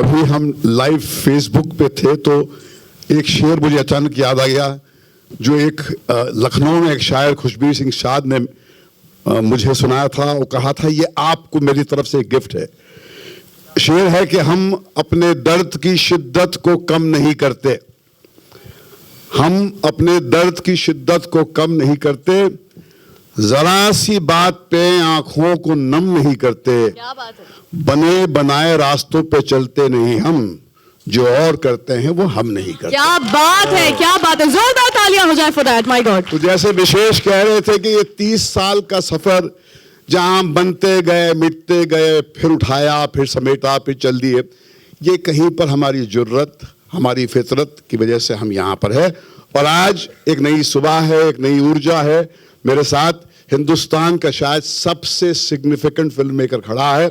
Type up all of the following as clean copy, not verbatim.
अभी हम live Facebook पे थे तो एक शेर मुझे अचानक याद आ गया, जो एक लखनऊ में एक शायर खुशबीर सिंह शाद ने मुझे सुनाया था। वो कहा था, ये आपको मेरी तरफ से एक गिफ्ट है। शेर है कि हम अपने दर्द की शिद्दत को कम नहीं करते, हम अपने दर्द की शिद्दत को कम नहीं करते, जरा सी बात पे आंखों को नम नहीं करते। क्या बात है? बने बनाए रास्तों पे चलते नहीं हम, जो और करते हैं वो हम नहीं करते। क्या बात है, क्या बात है, जोरदार तालियां हो जाए फॉर दैट, माय गॉड। तो जैसे विशेष कह रहे थे कि ये 30 साल का सफर जहां बनते गए, मिटते गए, फिर उठाया, फिर समेटा, फिर चल दिए, ये कहीं पर हमारी जुर्रत, हमारी फितरत की वजह से हम यहाँ पर है। और आज एक नई सुबह है, एक नई ऊर्जा है। मेरे साथ हिंदुस्तान का शायद सबसे सिग्निफिकेंट फिल्म मेकर खड़ा है।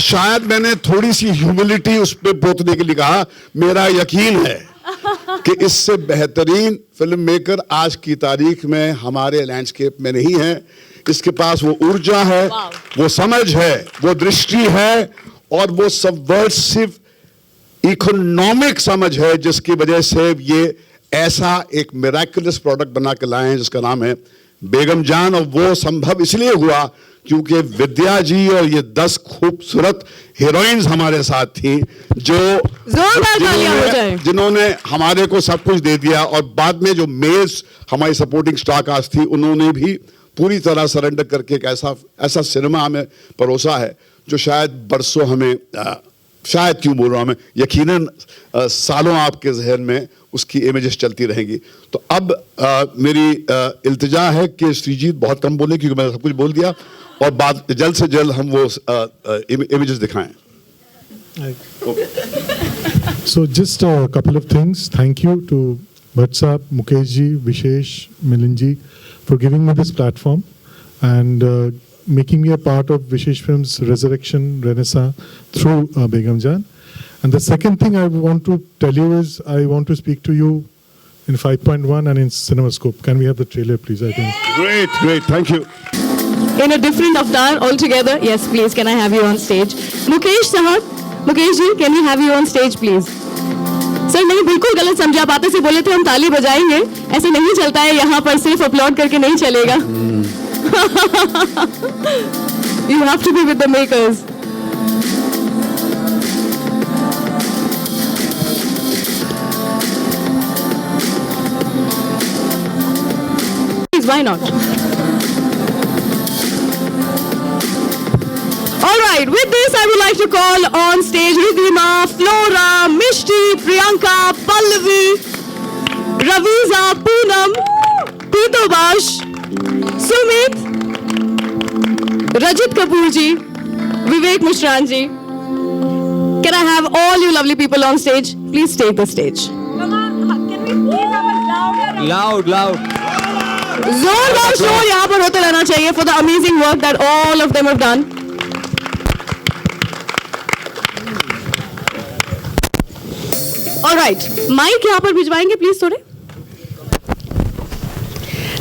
शायद मैंने थोड़ी सी ह्यूमिलिटी उस पर पोतने के लिए कहा। मेरा यकीन है कि इससे बेहतरीन फिल्म मेकर आज की तारीख में हमारे लैंडस्केप में नहीं है। इसके पास वो ऊर्जा है, वो समझ है, वो दृष्टि है और वो सबवर्सिव इकोनॉमिक समझ है, जिसकी वजह से ये ऐसा एक मिराकुलस प्रोडक्ट बना के लाए हैं जिसका नाम है बेगम जान। और वो संभव इसलिए हुआ क्योंकि विद्या जी और ये 10 खूबसूरत हीरोइंस हमारे साथ थी, जिन्होंने हमारे को सब कुछ दे दिया। और बाद में जो मेल्स हमारी सपोर्टिंग स्टार कास्ट थी, उन्होंने भी पूरी तरह सरेंडर करके एक ऐसा सिनेमा हमें परोसा है जो शायद बरसों हमें शायद क्यों बोल रहा हूं मैं, यकीनन सालों आपके जहन में उसकी इमेजेस चलती रहेंगी। तो अब मेरी इल्तिजा है कि श्रीजीत बहुत कम बोले क्योंकि मैंने सब कुछ बोल दिया, और बाद जल्द से जल्द हम वो इमेजेस दिखाएं। So just a couple of things. Thank you to Bhatt Saab, Mukesh ji, Vishesh, Milind ji for giving me this platform and making me a part of Vishesh Films' resurrection renaissance through Begum Jaan. And the second thing I want to tell you is I want to speak to you in 5.1 and in CinemaScope. Can we have the trailer, please? I think. Great. Thank you. In a different avatar altogether. Yes, please. Can I have you on stage? Mukesh Sahab, Mukesh ji, can we have you on stage, please? Sir नहीं, बिल्कुल गलत समझे आप। आते से बोले थे हम ताली बजाएंगे, ऐसे नहीं चलता है यहाँ पर, सिर्फ अपलोड करके नहीं चलेगा। You have to be with the makers. Please, why not? All right, with this I would like to call on stage Ridhima, Flora, Mishti, Priyanka, Pallavi, Raviza, Poonam, Pitobash, Sumit, Rajit Kapoor ji, Vivek Mishran ji. Can I have all you lovely people on stage? Please take the stage. Come on, can we please have a louder? Loud. जोरदार show यहाँ पर होते रहना चाहिए for the amazing work that all of them have done. All right, mic यहाँ पर भिजवाएंगे please थोड़े।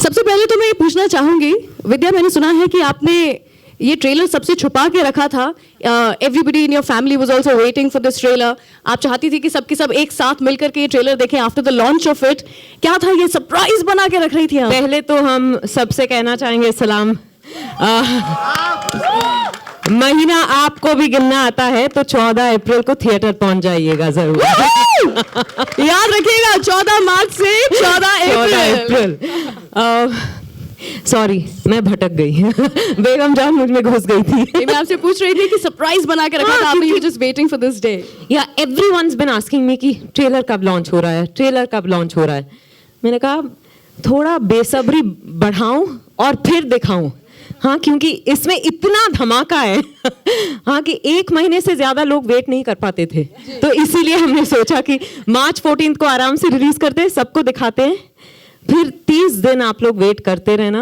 सबसे पहले तो मैं ये पूछना चाहूंगी, विद्या, मैंने सुना है कि आपने ये ट्रेलर सबसे छुपा के रखा था। Everybody in your family was also waiting for this trailer. आप चाहती थी कि सबके सब एक साथ मिलकर के ये ट्रेलर देखें after the launch of it. क्या था ये सरप्राइज बना के रख रही थी आप? पहले तो हम सबसे कहना चाहेंगे सलाम। महीना आपको भी गिनना आता है तो 14 अप्रैल को थिएटर पहुंच जाइएगा जरूर। याद रखिएगा 14 मार्च से 14 अप्रैल। सॉरी, मैं भटक गई। बेगम जान मुझ में घुस गई थी। मैं आपसे पूछ रही थी कि सरप्राइज बना के रखा था आपने, you just waiting for this day. या एवरीवनस बीन आस्किंग मी कि ट्रेलर कब लॉन्च हो रहा है, ट्रेलर कब लॉन्च हो रहा है। मैंने कहा थोड़ा बेसब्री बढ़ाऊं और फिर दिखाऊं। हाँ, क्योंकि इसमें इतना धमाका है हाँ कि 1 महीने से ज्यादा लोग वेट नहीं कर पाते थे, तो इसीलिए हमने सोचा कि मार्च 14 को आराम से रिलीज करते हैं, सबको दिखाते हैं, फिर 30 दिन आप लोग वेट करते रहना,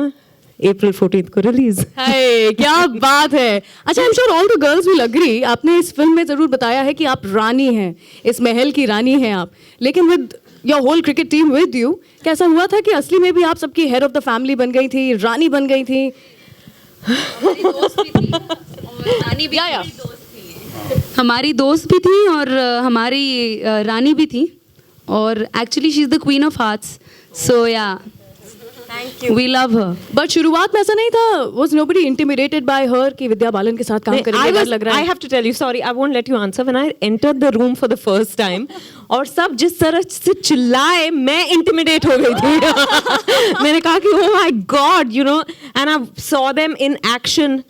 अप्रैल 14 को रिलीज। क्या बात है। अच्छा, I am sure all the girls will agree. आपने इस फिल्म में जरूर बताया है कि आप रानी हैं, इस महल की रानी हैं आप, लेकिन with your whole cricket team with you, कैसा हुआ था कि असली में भी आप सबकी हेड ऑफ द फैमिली बन गई थी, रानी बन गई थी? दोस्त भी थी और रानी भी दोस्त थी। हमारी दोस्त भी थी और हमारी रानी भी थी और actually she is the queen of hearts so yeah we love her. But शुरुआत में ऐसा नहीं था, was nobody intimidated by her कि विद्या बालन के साथ काम करेंगे, डर लग रहा I है? have to tell you, sorry, I won't let you answer. When I entered the room for the first time, और सब जिस तरह से चिल्लाए, मैं intimidate हो गई थी. मैंने कहा कि oh my God, you know, and I saw them in action.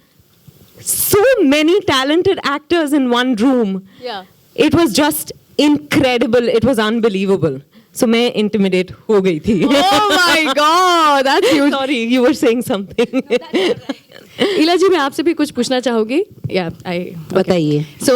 So many talented actors in one room. Yeah. It was just incredible. It was unbelievable. So मैं intimidate हो गई थी. Oh my God, that's huge. Sorry, you were saying something. इला जी, मैं आपसे भी कुछ पूछना चाहूँगी. Yeah, बताइए. So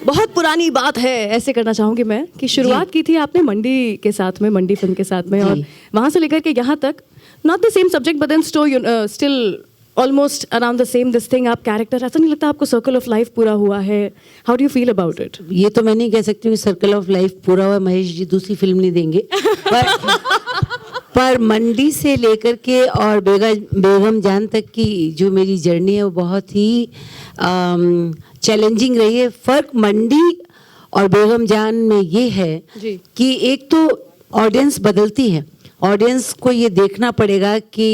बहुत पुरानी बात है, ऐसे करना चाहूँगी मैं कि शुरुआत की थी आपने मंडी के साथ में, मंडी फिल्म के साथ में, और वहाँ से लेकर के यहाँ तक not the same subject but then still almost around the same this thing. आप कैरेक्टर, ऐसा नहीं लगता आपको सर्कल ऑफ लाइफ पूरा हुआ है? How do you feel about it? ये तो मैं नहीं कह सकती हूँ सर्कल ऑफ लाइफ पूरा हुआ. महेश जी दूसरी फिल्म नहीं देंगे. पर मंडी से लेकर के और बेगम जान तक की जो मेरी जर्नी है वो बहुत ही चैलेंजिंग रही है. फ़र्क मंडी और बेगम जान में ये है कि एक तो ऑडियंस बदलती है. ऑडियंस को ये देखना पड़ेगा कि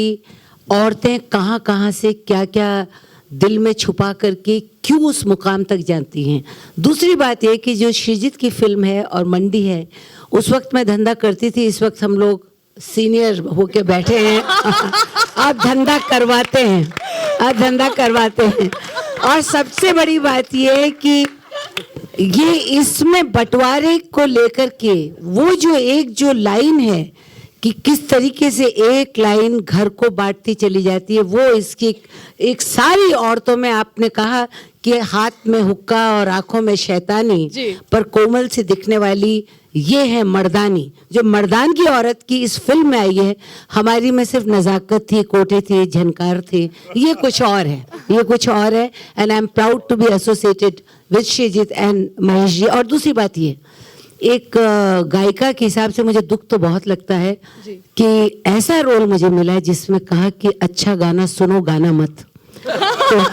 औरतें कहाँ कहाँ से क्या क्या दिल में छुपा करके क्यों उस मुकाम तक जाती हैं. दूसरी बात ये कि जो श्रीजीत की फिल्म है और मंडी है, उस वक्त मैं धंधा करती थी, इस वक्त हम लोग सीनियर होके बैठे हैं. अब धंधा करवाते हैं, अब धंधा करवाते हैं. और सबसे बड़ी बात ये है कि ये इसमें बंटवारे को लेकर के वो जो लाइन है कि किस तरीके से एक लाइन घर को बांटती चली जाती है, वो इसकी एक सारी औरतों में आपने कहा कि हाथ में हुक्का और आंखों में शैतानी पर कोमल से दिखने वाली ये है मर्दानी. जो मर्दान की औरत की इस फिल्म में आई है, हमारी में सिर्फ नज़ाकत थी, कोटे थे, झनकार थे. ये कुछ और है, ये कुछ और है. And I am proud to be associated with Sreejith and Mahesh ji. और दूसरी बात ये, एक गायिका के हिसाब से मुझे दुख तो बहुत लगता है कि ऐसा रोल मुझे मिला है जिसमें कहा कि अच्छा गाना सुनो, गाना मत. तो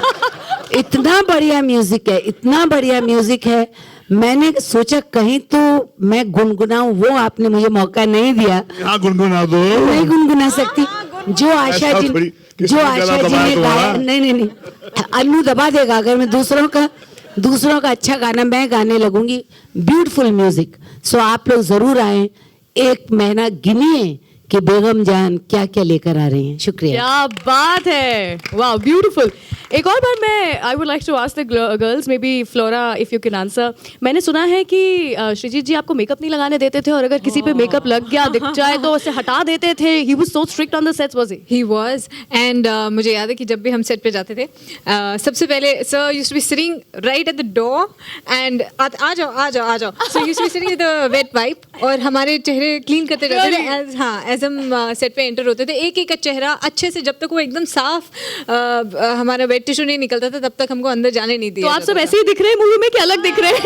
इतना बढ़िया म्यूजिक है, इतना बढ़िया म्यूजिक है. मैंने सोचा कहीं तो मैं गुनगुनाऊं, वो आपने मुझे मौका नहीं दिया. गुनगुना दो. नहीं गुनगुना सकती. जो आशा जी ने गाया, नहीं, अन्नू दबा देगा अगर मैं दूसरों का अच्छा गाना मैं गाने लगूंगी. Beautiful music. सो आप लोग जरूर आए, एक महीना गिनिए कि बेगम जान क्या क्या लेकर आ रही हैं. शुक्रिया. क्या बात है, वाओ, ब्यूटीफुल. एक और बार मैं I would like to ask the girls, maybe Flora if you can answer. मैंने सुना है कि श्रीजीत जी आपको मेकअप नहीं लगाने देते थे और अगर किसी पे मेकअप लग गया, दिख जाए तो उसे हटा देते थे. He was so strict on the sets, was he? He was, and मुझे याद है कि जब भी हम सेट पे जाते थे, सबसे पहले sir used to be sitting right at the door and आ जाओ. So used to be sitting with the wet wipe और हमारे चेहरे क्लीन करते रहते थे. एज हम सेट पे एंटर होते थे, एक एक चेहरा अच्छे से, जब तक वो एकदम साफ हमारा वेट टिश्यू नहीं निकलता था, तब तक हमको अंदर जाने नहीं दिया. तो आप सब ऐसे ही दिख रहे हैं मूवी में कि अलग दिख रहे हैं?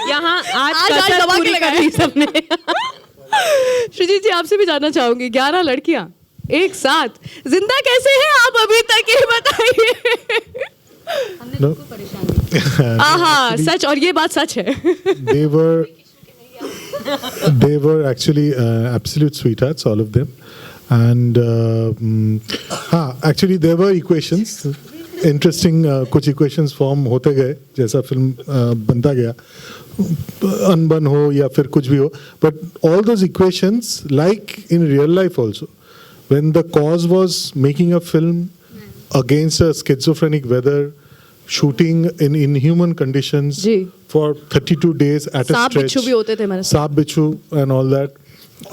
यहाँ आज दबा के कर दी सबने. श्रीजीत जी, आपसे भी जानना चाहूंगी, 11 लड़कियां एक साथ जिंदा कैसे हैं आप अभी तक, ये बताइए. आहा, सच, और ये बात सच है. They were actually absolute sweethearts, all of them. And actually there were equations, interesting कुछ equations form होते गए जैसा फिल्म बनता गया, अनबन हो या फिर कुछ भी हो. But all those equations, like in real life also, when the cause was making a film against a schizophrenic weather, shooting in inhuman conditions for 32 days at a stretch. सांप बिच्छू भी होते थे मेरे साथ. सांप बिच्छू and all that.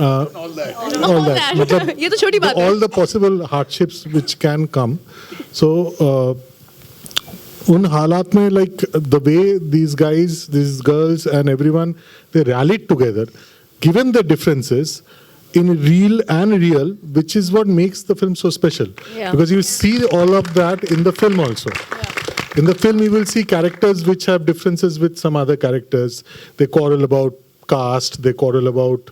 All that. मतलब ये तो छोटी बात है. all the possible hardships which can come. So उन हालात में, like the way these guys, these girls and everyone, they rallied together, given the differences in real and real, which is what makes the film so special. Because you see all of that in the film also. In the film, you will see characters which have differences with some other characters. They quarrel about caste. They quarrel about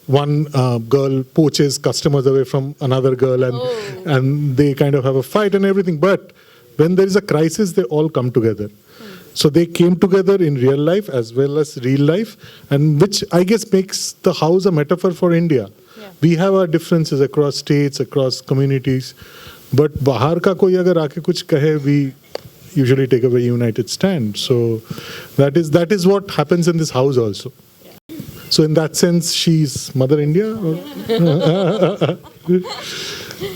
one girl poaches customers away from another girl, and they kind of have a fight and everything. But when there is a crisis, they all come together. So they came together in real life as well as real life, and which I guess makes the house a metaphor for India. We have our differences across states, across communities, but bahar ka koi agar aake kuch kahe, we usually take a very united stand. So that is what happens in this house also. So in that sense, she's Mother India.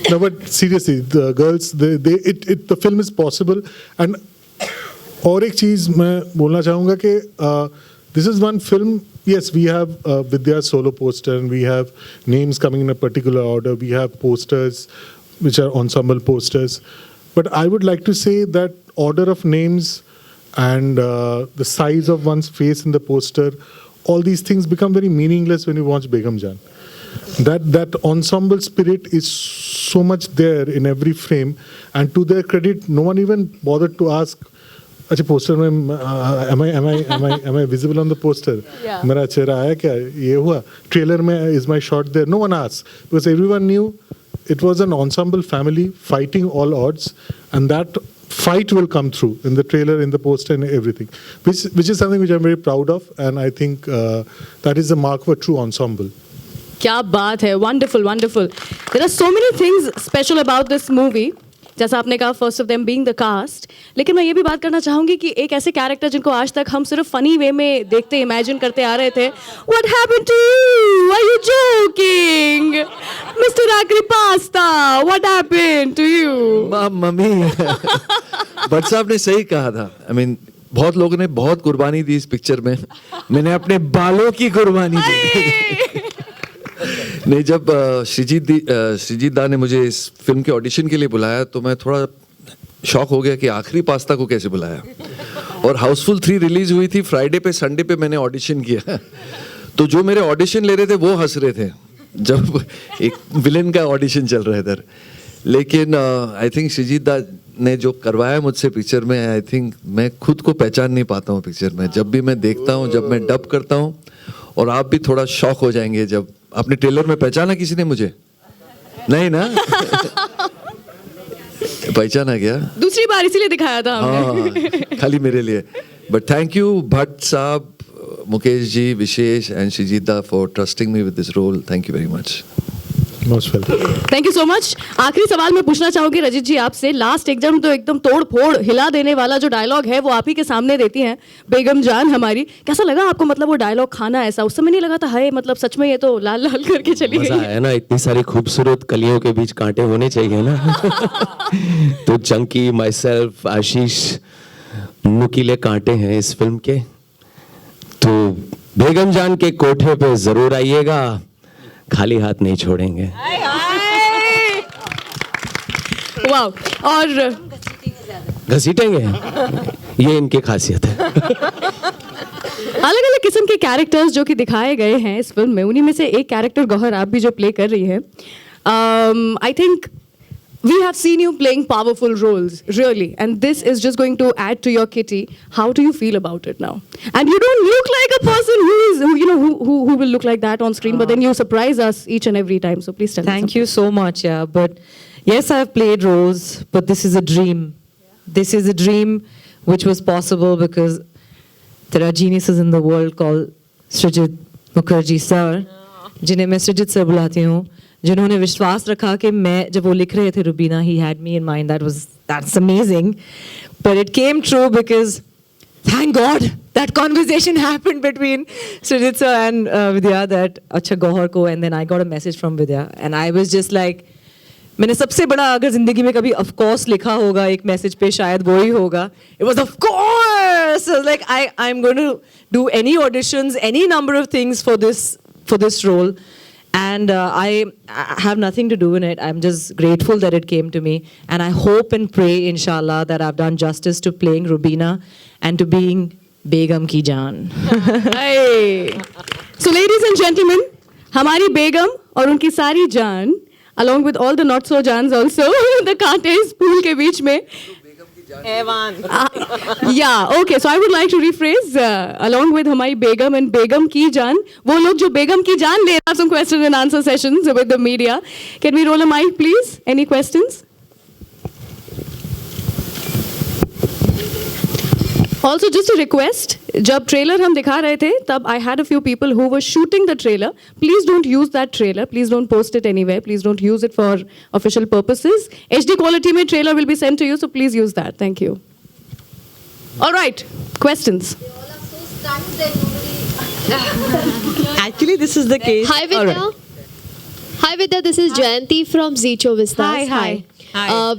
No, but seriously, the girls, the film is possible. And और एक चीज मैं बोलना चाहूँगा कि this is one film. Yes, we have Vidya's solo poster, and we have names coming in a particular order. We have posters, which are ensemble posters. But I would like to say that order of names and the size of one's face in the poster, all these things become very meaningless when you watch Begum Jaan. That ensemble spirit is so much there in every frame, and to their credit, no one even bothered to ask, अच्छा poster में am I visible on the poster? मेरा चेहरा आया क्या? ये हुआ trailer में is my shot there? No one asked, because everyone knew it was an ensemble family fighting all odds, and that fight will come through in the trailer, in the poster, and everything, which is something which I'm very proud of, and I think that is the mark of a true ensemble. क्या बात है, wonderful, wonderful. There are so many things special about this movie. जैसा आपने कहा, first of them being the cast, लेकिन मैं ये भी बात करना चाहूंगी कि एक ऐसे कैरेक्टर जिनको आज तक हम सिर्फ फनी वे में देखते, इमेजिन करते आ रहे थे. What happened to you? Are you joking? Mister Aakhri pasta, what happened to you? Mummy Bhatt साहब ने सही कहा था. आई मीन बहुत लोगों ने बहुत कुर्बानी दी इस पिक्चर में, मैंने अपने बालों की कुर्बानी दी. नहीं, जब श्रीजीत दा ने मुझे इस फिल्म के ऑडिशन के लिए बुलाया तो मैं थोड़ा शॉक हो गया कि आखिरी पास्ता को कैसे बुलाया. और हाउसफुल 3 रिलीज हुई थी फ्राइडे पे, संडे पे मैंने ऑडिशन किया. तो जो मेरे ऑडिशन ले रहे थे वो हंस रहे थे जब एक विलेन का ऑडिशन चल रहा है इधर. लेकिन आई थिंक श्रीजीत दा ने जो करवाया मुझसे पिक्चर में, आई थिंक मैं खुद को पहचान नहीं पाता हूँ पिक्चर में. जब भी मैं देखता हूँ, जब मैं डब करता हूँ, और आप भी थोड़ा शॉक हो जाएंगे जब अपने ट्रेलर में पहचाना किसी ने मुझे. नहीं ना? पहचाना क्या? दूसरी बार इसीलिए दिखाया था हमने. हाँ, खाली मेरे लिए. But thank you Bhatt sahab, Mukesh ji, Vishesh and Shreejit da for trusting me with this role. Thank you very much. Most welcome. Thank you so much. आखिरी सवाल मैं पूछना चाहूंगी रजित जी आपसे. लास्ट एकदम तो एकदम तोड़ फोड़ हिला देने वाला जो डायलॉग है वो आप ही के सामने देती हैं बेगम जान हमारी. कैसा लगा आपको, मतलब वो डायलॉग खाना ऐसा उस समय नहीं लगा था, हाय मतलब सच में ये तो लाल लाल करके चली गई है ना? इतनी सारी खूबसूरत कलियों के बीच कांटे होने चाहिए ना. तो चंकी, माई सेल्फ, आशीष नुकीले कांटे हैं इस फिल्म के. तो बेगम जान के कोठे पे जरूर आइएगा, खाली हाथ नहीं छोड़ेंगे. वाह. और घसीटेंगे, ये इनकी खासियत है. अलग अलग किस्म के कैरेक्टर्स जो कि दिखाए गए हैं इस फिल्म में, उन्हीं में से एक कैरेक्टर गौहर आप भी जो प्ले कर रही है. I think we have seen you playing powerful roles, really, and this is just going to add to your kitty. How do you feel about it now? And you don't look like a person who will look like that on screen, but then you surprise us each and every time. So please tell me. Thank you so much. Yeah, but yes, I've played roles, but this is a dream. This is a dream which was possible because there are geniuses in the world called Srijit Mukherjee sir, जिन्हें मैं सृजित sir बुलाती हूँ, जिन्होंने विश्वास रखा कि मैं जब वो लिख रहे थे Rubina, he had me in mind. That's amazing, but it came true because thank God that conversation happened between Srijit sir and Vidya that अच्छा गौहर को, and then I got a message from Vidya and I was just like, मैंने सबसे बड़ा अगर जिंदगी में कभी of course लिखा होगा एक मैसेज पे, शायद वो ही होगा. It was of course. I was like I'm going to do any auditions, any number of things for this role. And I have nothing to do in it. I'm just grateful that it came to me. And I hope and pray, inshallah, that I've done justice to playing Rubina and to being Begum ki Jaan. Hey. So ladies and gentlemen, हमारी बेगम और उनकी सारी जान, along with all the not so Jans also, the कांटे इस pool के बीच में. Yeah, okay. So I would like to rephrase along with हमारी बेगम and बेगम की जान, वो लोग जो बेगम की जान ले रहे हैं, some question and answer sessions with the media. Can we roll a mic, please? Any questions? Also, just a request, जब ट्रेलर हम दिखा रहे थे तब I had a few people who were shooting the trailer. Please don't use that trailer. Please don't post it anywhere. Please don't use it for official purposes. HD quality में trailer will be sent to you, so please use that. Thank you. All right, questions. Actually, this is the case. Hi Vidya. Hi Vidya, this is Jayanti from Zicho Vistas. Hi.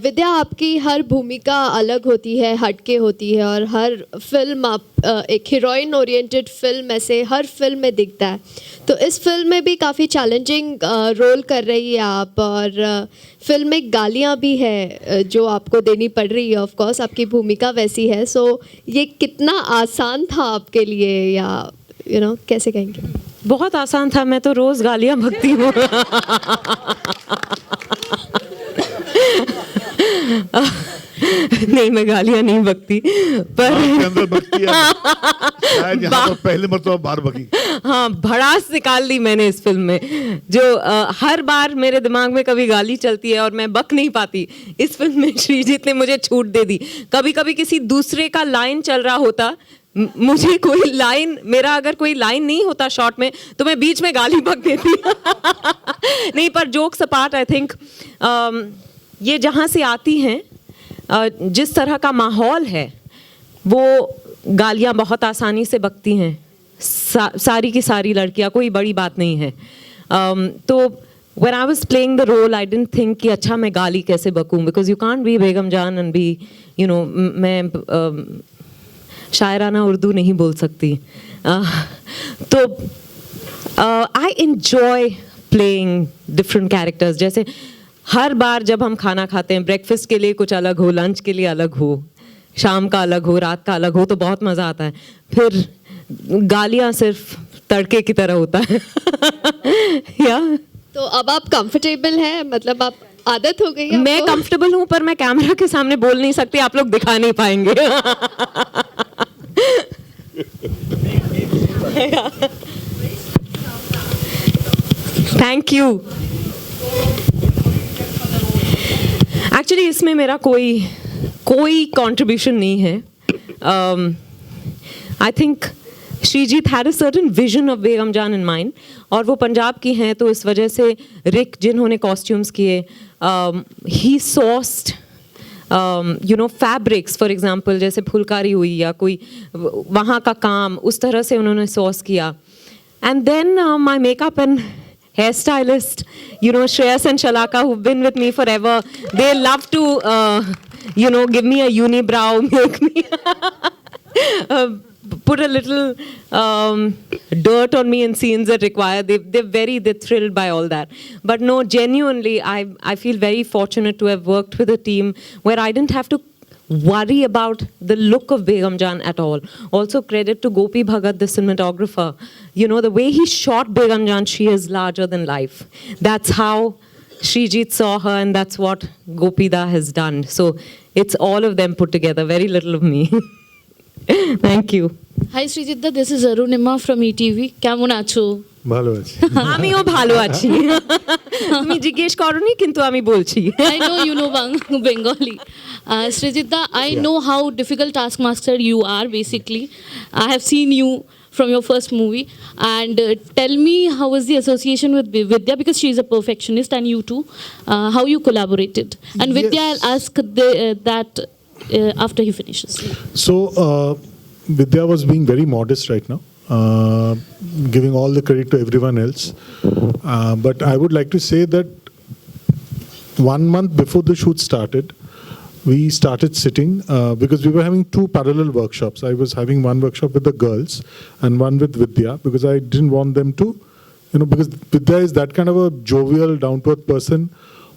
विद्या, आपकी हर भूमिका अलग होती है, हटके होती है, और हर film आप एक हीरोइन ओरिएंटेड फिल्म ऐसे हर फिल्म में दिखता है. तो इस फिल्म में भी काफ़ी चैलेंजिंग रोल कर रही है आप, और फिल्म में गालियाँ भी है जो आपको देनी पड़ रही है. ऑफ कोर्स आपकी भूमिका वैसी है. सो ये कितना आसान था आपके लिए, या कैसे कहेंगे? बहुत आसान था, मैं तो रोज गालियां बकती हूँ. नहीं, मैं गालियां नहीं बकती, पर आपके अंदर बकती है, शायद यहाँ पर पहले मरतबा बाहर बकी. हाँ, भड़ास निकाल दी मैंने इस फिल्म में. जो हर बार मेरे दिमाग में कभी गाली चलती है और मैं बक नहीं पाती, इस फिल्म में श्रीजीत ने मुझे छूट दे दी. कभी कभी किसी दूसरे का लाइन चल रहा होता, मुझे कोई लाइन, मेरा अगर कोई लाइन नहीं होता शॉर्ट में, तो मैं बीच में गाली बक देती. नहीं, पर जोक्स अपार्ट, आई थिंक ये जहाँ से आती हैं, जिस तरह का माहौल है, वो गालियाँ बहुत आसानी से बकती हैं. सारी की सारी लड़कियाँ, कोई बड़ी बात नहीं है. तो when I was playing the role, I didn't think कि अच्छा मैं गाली कैसे बकूँ, because you can't be बेगम जान and be, मैं शायराना उर्दू नहीं बोल सकती. तो I enjoy playing different characters. जैसे हर बार जब हम खाना खाते हैं, ब्रेकफास्ट के लिए कुछ अलग हो, लंच के लिए अलग हो, शाम का अलग हो, रात का अलग हो, तो बहुत मज़ा आता है. फिर गालियाँ सिर्फ तड़के की तरह होता है. या तो अब आप कंफर्टेबल हैं, मतलब आप आदत हो गई है? मैं कंफर्टेबल हूँ, पर मैं कैमरा के सामने बोल नहीं सकती, आप लोग दिखा नहीं पाएंगे. Thank you. एक्चुअली इसमें मेरा कोई कंट्रीब्यूशन नहीं है. I think Sreejith had a certain vision of Begum Jaan in mind, और वो पंजाब की हैं, तो इस वजह से रिक जिन्होंने कॉस्ट्यूम्स किए, ही सोर्स्ड फैब्रिक्स, फॉर एग्जांपल जैसे फुलकारी हुई या कोई वहाँ का काम, उस तरह से उन्होंने सोर्स किया. And then my makeup and hairstylist, Shreyas and Shalaka, who've been with me forever, they love to, give me a unibrow, make me put a little dirt on me in scenes that require. They're thrilled by all that. But no, genuinely, I feel very fortunate to have worked with a team where I didn't have to worry about the look of Begum Jaan at all. Also credit to Gopi Bhagat, the cinematographer. The way he shot Begum Jaan, she is larger than life. That's how Shrijit saw her, and that's what Gopida has done. So it's all of them put together, very little of me. Thank you. Hi Srijitda, this is Arunima from ETV. কেমন আছো? ভালো আছি। আমিও ভালো আছি। তুমি জিজ্ঞেস করনি কিন্তু আমি বলছি। I know you know Bengali. Srijitda, I know how difficult taskmaster you are basically. I have seen you from your first movie, and tell me how was the association with Vidya, because she is a perfectionist and you too, how you collaborated. And Vidya, I'll ask that after he finishes. So Vidya was being very modest right now, giving all the credit to everyone else, but I would like to say that 1 month before the shoot started, we started sitting because we were having 2 parallel workshops. I was having one workshop with the girls and one with Vidya, because I didn't want them to, because Vidya is that kind of a jovial, down-to-earth person,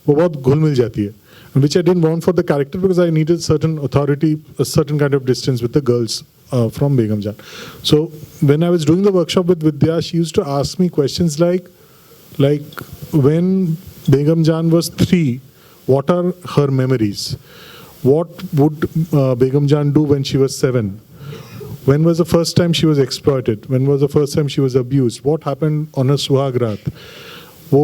wo bahut ghul mil jati hai, which I didn't want for the character, because I needed certain authority, a certain kind of distance with the girls from Begum Jaan. So when I was doing the workshop with Vidya, she used to ask me questions like when Begum Jaan was 3, what are her memories? What would Begum Jaan do when she was 7? When was the first time she was exploited? When was the first time she was abused? What happened on her Suhag Raat? वो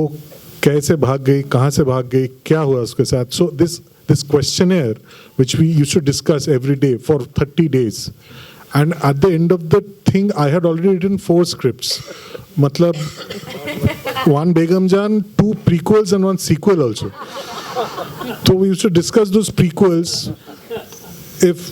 कैसे भाग गई, कहाँ से भाग गई, क्या हुआ उसके साथ? So this questionnaire, which we used to discuss every day for 30 days, And at the end of the thing, I had already written 4 scripts. Matlab, 1 Begum Jaan, 2 prequels and 1 sequel also. So we used to discuss those prequels. If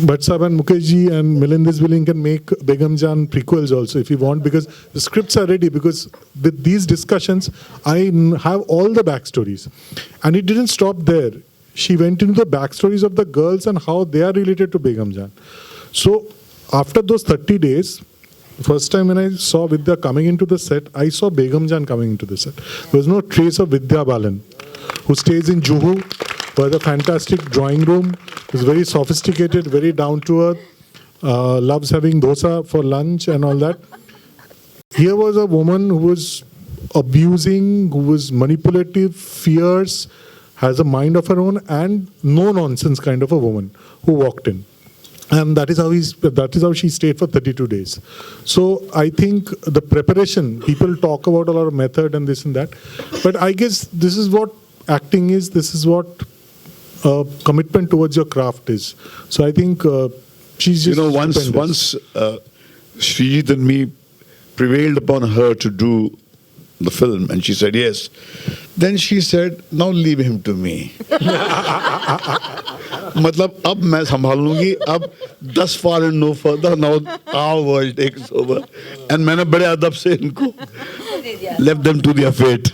Bhatt Sahab and Mukesh ji and Milind is willing, can make Begum Jaan prequels also if you want, because the scripts are ready. Because with these discussions, I have all the backstories. And it didn't stop there. She went into the backstories of the girls and how they are related to Begum Jaan. So after those 30 days, first time when I saw Vidya coming into the set, I saw Begum Jaan coming into the set. There was no trace of Vidya Balan, who stays in Juhu, who has a fantastic drawing room, is very sophisticated, very down to earth, loves having dosa for lunch and all that. Here was a woman who was abusing, who was manipulative, fierce, has a mind of her own, and no nonsense kind of a woman who walked in. And that is how she stayed for 32 days. So I think the preparation, people talk about a lot of method and this and that, but I guess this is what acting is, this is what commitment towards your craft is. So I think she's just once Srijit and me prevailed upon her to do the film, and she said yes. Then she said, now leave him to me. मतलब अब मैं संभाल लूंगी, अब thus far and no further, now our world takes over. And मैंने बड़े अदब से इनको left them to their fate.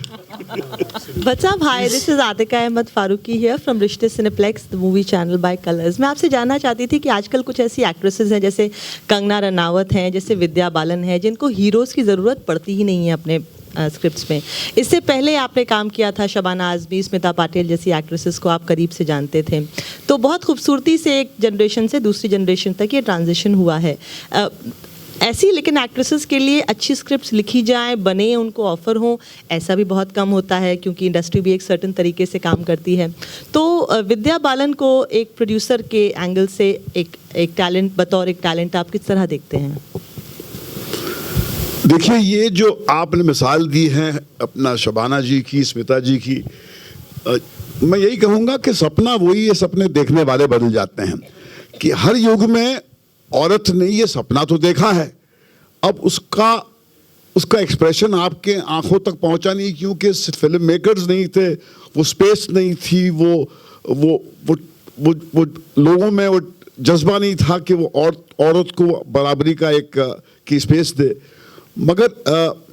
Bhatt Sahab, hi, this is Atika Ahmed Faruqi here from Rishte Cineplex, the movie channel by Colors. मैं आपसे जानना चाहती थी कि आजकल कुछ ऐसी एक्ट्रेसेस हैं जैसे कंगना रनावत हैं, जैसे विद्या बालन है, जिनको हीरोज़ की ज़रूरत पड़ती ही नहीं है अपने स्क्रिप्ट्स में. इससे पहले आपने काम किया था शबाना आज़मी, स्मिता पाटिल जैसी एक्ट्रेसेस को आप करीब से जानते थे. तो बहुत खूबसूरती से एक जनरेशन से दूसरी जनरेशन तक ये ट्रांजिशन हुआ है. ऐसी लेकिन एक्ट्रेसेस के लिए अच्छी स्क्रिप्ट्स लिखी जाएं, बने, उनको ऑफर हो, ऐसा भी बहुत कम होता है क्योंकि इंडस्ट्री भी एक सर्टेन तरीके से काम करती है. तो विद्या बालन को एक प्रोड्यूसर के एंगल से एक टैलेंट, बतौर एक टैलेंट आप किस तरह देखते हैं? देखिए, ये जो आपने मिसाल दी है अपना शबाना जी की, स्मिता जी की, मैं यही कहूँगा कि सपना वही है, सपने देखने वाले बदल जाते हैं. कि हर युग में औरत ने ये सपना तो देखा है, अब उसका एक्सप्रेशन आपके आंखों तक पहुंचा नहीं, क्योंकि फिल्म मेकर्स नहीं थे, वो स्पेस नहीं थी, वो लोगों में वो जज्बा नहीं था कि वो औरत को बराबरी का की स्पेस दे. मगर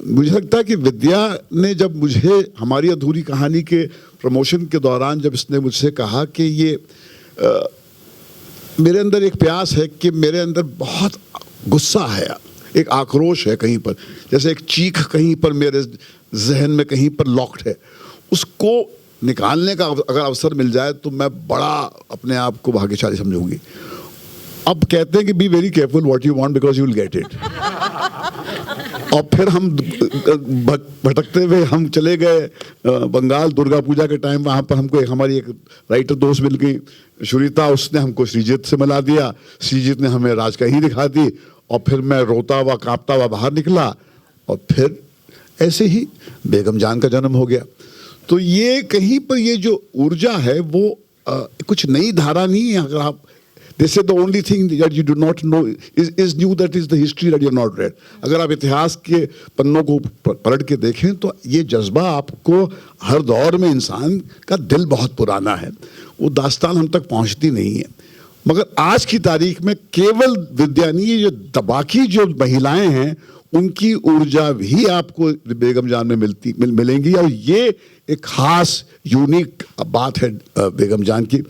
मुझे लगता है कि विद्या ने जब मुझे हमारी अधूरी कहानी के प्रमोशन के दौरान जब इसने मुझसे कहा कि ये मेरे अंदर एक प्यास है, कि मेरे अंदर बहुत गुस्सा है, एक आक्रोश है कहीं पर, जैसे एक चीख कहीं पर मेरे जहन में कहीं पर लॉक्ड है, उसको निकालने का अगर अवसर मिल जाए तो मैं बड़ा अपने आप को भाग्यशाली समझूंगी. अब कहते हैं कि be very careful what you want because you will get it. और फिर हम भटकते हुए हम चले गए बंगाल दुर्गा पूजा के टाइम. वहाँ पर हमको हमारी एक राइटर दोस्त मिल गई शुरिता, उसने हमको श्रीजीत से मिला दिया, श्रीजीत ने हमें राज कहीं दिखा दी, और फिर मैं रोता हुआ कांपता हुआ बाहर निकला, और फिर ऐसे ही बेगम जान का जन्म हो गया. तो ये कहीं पर ये जो ऊर्जा है वो कुछ नई धारा नहीं है. अगर आप They say the only thing that you do not know is new, that is the history that you have not read. अगर आप इतिहास के पन्नों को पलट के देखें तो ये जज्बा आपको हर दौर में, इंसान का दिल बहुत पुराना है, वो दास्तान हम तक पहुंचती नहीं है. मगर आज की तारीख में केवल विद्या नहीं, ये जो बाकी जो महिलाएं हैं उनकी ऊर्जा भी आपको बेगम जान में मिलेंगी. और ये एक खास यूनिक बात है बेगम जान की.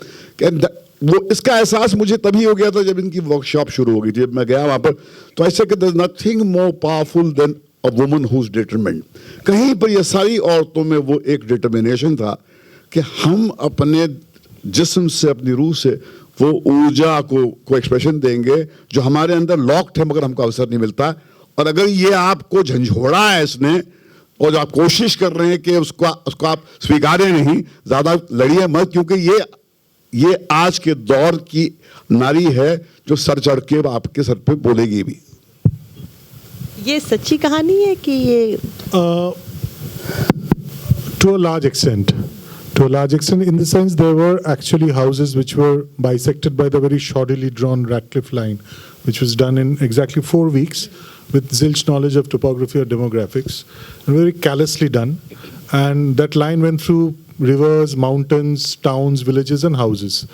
वो इसका एहसास मुझे तभी हो गया था जब इनकी वर्कशॉप शुरू हो गई थी. जब मैं गया वहाँ पर तो ऐसे कि there is nothing more powerful than a woman who is determined. कहीं पर ये सारी औरतों में वो एक डिटर्मिनेशन था कि हम अपने जिस्म से, अपनी रूह से वो ऊर्जा को एक्सप्रेशन देंगे जो हमारे अंदर लॉक्ड है, मगर हमको अवसर नहीं मिलता. और अगर ये आपको झंझोड़ा है इसने, और जो आप कोशिश कर रहे हैं कि उसको आप स्वीकारें नहीं, ज़्यादा लड़िए मत, क्योंकि ये आज के दौर की नारी है जो सर चढ़ के आपके सर पे बोलेगी भी. ये सच्ची कहानी है कि ये to a large extent To a large extent, in the sense there were actually houses which were bisected by the very shoddily drawn Ratcliffe line, which was done in exactly 4 weeks with zilch knowledge of topography or demographics, and very callously done. And that line went through rivers, mountains, towns, villages, and houses.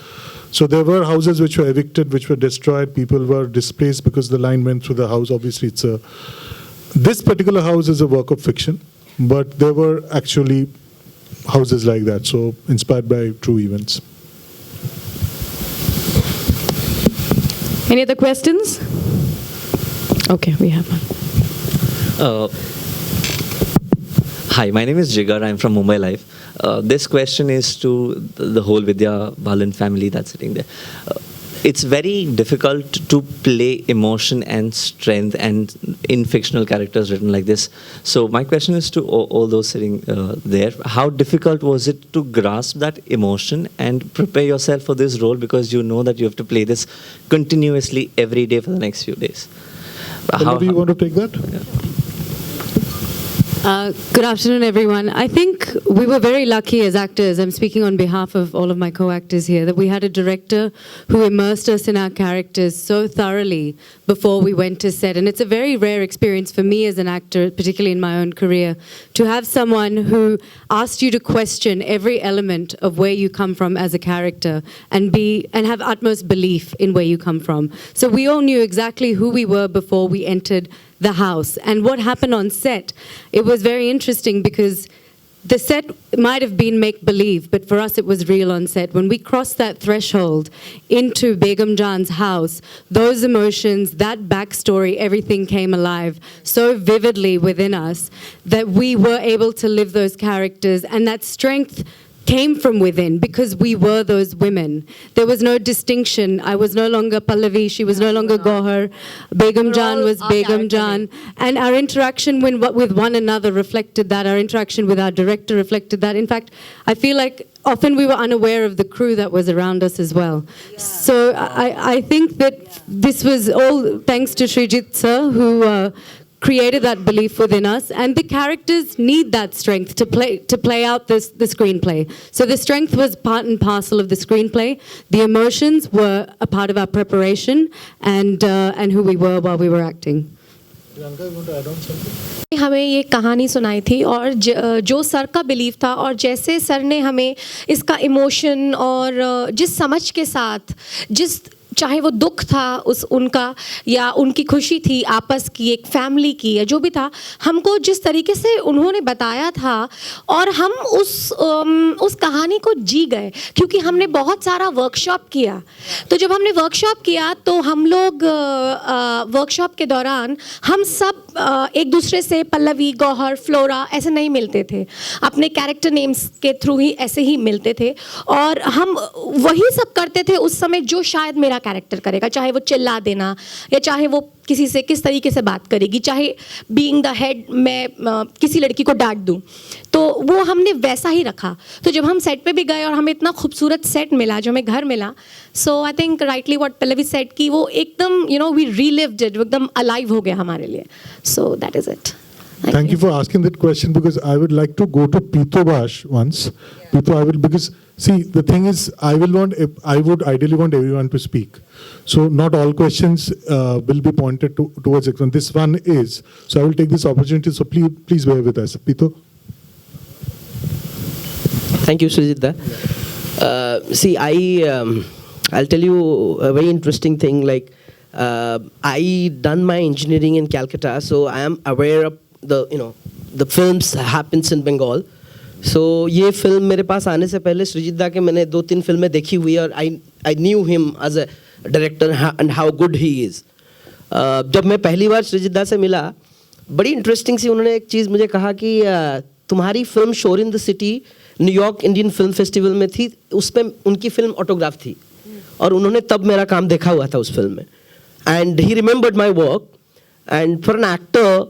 So there were houses which were evicted, which were destroyed. People were displaced because the line went through the house. Obviously, this particular house is a work of fiction, but there were actually houses like that, so inspired by true events. Any other questions? Okay, we have one. Hi, my name is Jigar. I'm from Mumbai Live. This question is to the whole Vidya Balan family that's sitting there. It's very difficult to play emotion and strength and in fictional characters written like this. So my question is to all those sitting there. How difficult was it to grasp that emotion and prepare yourself for this role, because you know that you have to play this continuously every day for the next few days? How do you want to take that? Yeah. Good afternoon, everyone. I think we were very lucky as actors, I'm speaking on behalf of all of my co-actors here, that we had a director who immersed us in our characters so thoroughly before we went to set. And it's a very rare experience for me as an actor, particularly in my own career, to have someone who asked you to question every element of where you come from as a character and have utmost belief in where you come from. So we all knew exactly who we were before we entered the house. And what happened on set, it was very interesting because the set might have been make-believe, but for us it was real on set. When we crossed that threshold into Begum Jan's house, those emotions, that backstory, everything came alive so vividly within us that we were able to live those characters, and that strength came from within because we were those women. There was no distinction. I was no longer Pallavi, she was no longer Gohar. Begum Jan was Begum Jan. And our interaction with one another reflected that. Our interaction with our director reflected that. In fact, I feel like often we were unaware of the crew that was around us as well. Yeah. So I think that this was all thanks to Srijit sir, who created that belief within us, and the characters need that strength to play out the screenplay. So the strength was part and parcel of the screenplay. The emotions were a part of our preparation and who we were while we were acting. Priyanka, you want to add on something? हमें ये कहानी सुनाई थी और जो sir का believe था और जैसे सर ने हमें इसका इमोशन और जिस समझ के साथ चाहे वो दुख था उनका या उनकी खुशी थी आपस की, एक फैमिली की, या जो भी था, हमको जिस तरीके से उन्होंने बताया था और हम उस कहानी को जी गए, क्योंकि हमने बहुत सारा वर्कशॉप किया। तो जब हमने वर्कशॉप किया तो हम लोग वर्कशॉप के दौरान हम सब एक दूसरे से पल्लवी, गौहर, फ्लोरा ऐसे नहीं मिलते थे, अपने कैरेक्टर नेम्स के थ्रू ही ऐसे ही मिलते थे और हम वही सब करते थे उस समय जो शायद मेरा कैरेक्टर करेगा, चाहे वो चिल्ला देना या चाहे वो किसी से किस तरीके से बात करेगी, चाहे बीइंग द हेड मैं किसी लड़की को डांट दूं, तो वो हमने वैसा ही रखा। तो जब हम सेट पे भी गए और हमें इतना खूबसूरत सेट मिला, जो हमें घर मिला, so I think rightly what Pallavi said कि वो एकदम वी रीलिव्ड इट, एकदम अलाइव हो गया हमारे लिए। So that is it. Thank you for asking that question, because I would like to go to Pito Bash once. Yeah. Pito, because see, the thing is, I would ideally want everyone to speak. So not all questions will be pointed towards it. This one is. So I will take this opportunity. So please bear with us. Pito. Thank you, Srijita. See, I'll tell you a very interesting thing. Like, I done my engineering in Calcutta, so I am aware of the films happens in Bengal. So ये film मेरे पास आने से पहले सृजित दा के मैंने 2-3 फिल्में देखी हुई और I knew him as a director and how good he is. जब मैं पहली बार सृजित दा से मिला, बड़ी इंटरेस्टिंग सी उन्होंने एक चीज़ मुझे कहा कि तुम्हारी फिल्म शोर in the city New York Indian film festival में थी, उस पर उनकी फिल्म ऑटोग्राफ थी और उन्होंने तब मेरा काम देखा हुआ था उस फिल्म में, and he remembered my work. And for an actor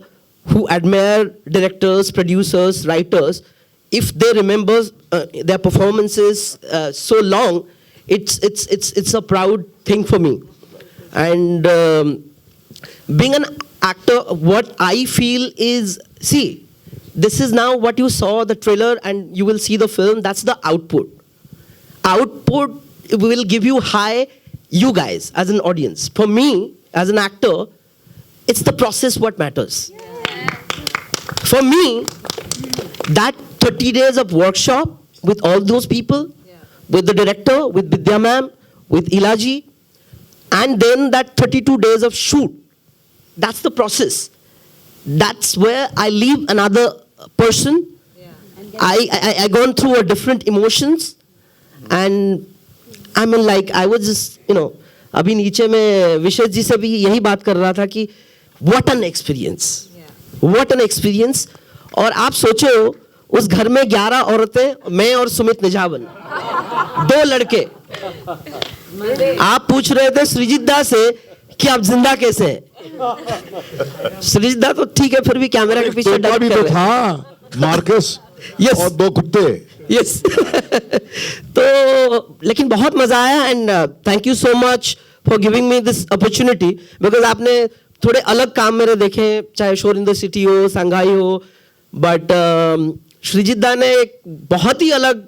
who admire directors, producers, writers, if they remember their performances so long, it's a proud thing for me. And being an actor, what I feel is, see, this is now what you saw, the trailer, and you will see the film. That's the output. Output will give you high, you guys, as an audience. For me, as an actor, it's the process what matters. For me, that 30 days of workshop with all those people, with the director, with Vidya ma'am, with Ilaji, and then that 32 days of shoot, that's the process. That's where I leave another person. I gone through a different emotions, and I mean, like, I was just, you know, अभी नीचे में विशेष जी से भी यही बात कर रहा था कि what an experience, what an experience. और आप सोचो उस घर में 11 औरतें, मैं और सुमित निझावन, 2 लड़के. आप पूछ रहे थे सृजित दा से कि आप जिंदा कैसे हैं. सृजित दा तो ठीक है, फिर भी कैमरा के पीछे डर भी तो था, मार्कस. Yes. और 2 कुत्ते. Yes. तो लेकिन बहुत मजा आया, and thank you so much for giving me this opportunity, because आपने थोड़े अलग काम मेरे देखे, चाहे शोर इन द सिटी हो, संघाई हो, बट श्रीजित दा ने एक बहुत ही अलग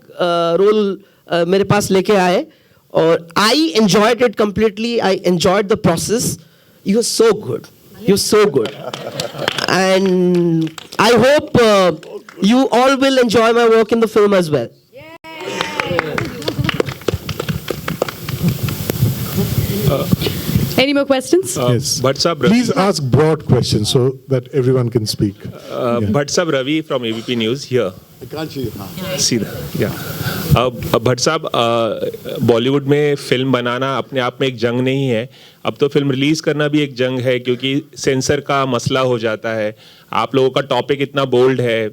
रोल मेरे पास लेके आए, और I enjoyed it completely. I enjoyed the process. You are so good, you are so good, and I hope you all will enjoy my work in the film as well. Any more questions? Yes. Bhatt Sahab, Please ask broad questions so that everyone can speak. Bhatt Sahab, Ravi from ABP News here. I can't see it. See that? Yeah. Bhatt साहब, बॉलीवुड में film बनाना अपने आप में एक जंग नहीं है. अब तो फिल्म रिलीज करना भी एक जंग है, क्योंकि सेंसर का मसला हो जाता है. आप लोगों का टॉपिक इतना बोल्ड है,